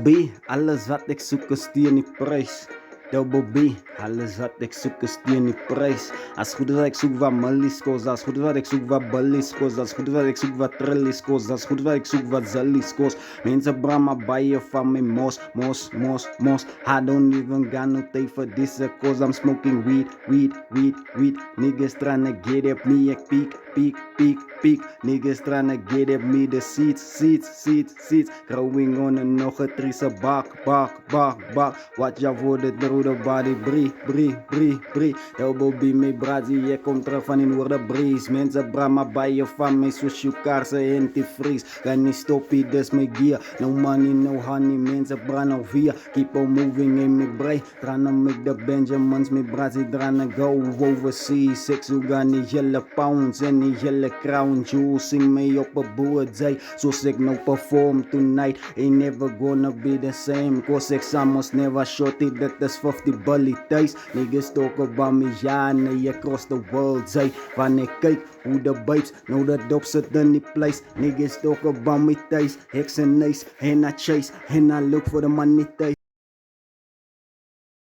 B, alles wat ek soek is teen die prys. Double B, alles wat ek soek is teen die prys. As goed wat ek soek wat millies kos, as goed wat ek soek wat billies kos, as goed wat ek soek wat trillies kos, as goed wat ek soek wat zillies kos. Mense bra maar baie van my mos. I don't even got no time for this cause I'm smoking weed. Niggas tryna get at me, ek peek. Niggas tryna get at me, the seats. Growing on een nog een triese bak. Wat jou voor de rode body, brie. Double B, my brazi, jy kom terug van die noorde breeze. Mense bra maar baie van my soos jou kaarse antivries. Kan nie stoppie, dis my gear. No money, no honey, mense bra nou via. Keep on moving in my brain. Tryna make the Benjamins, my brazi tryna go overseas. Seks hoe gaan die hele pounds en die hele crown jewels. Sing my op een boerdzij, soos ek nou perform tonight. Ain't never gonna be the same, cause ek samos never shorty, dit is 50 bully thuis. Niggas talk about me, ja nee, across the world, zij. Wanneer ek kyk hoe de babes, nou de dop sit in die place. Niggas talk about me thuis, heks en nice, en I chase, en I look for the money thuis.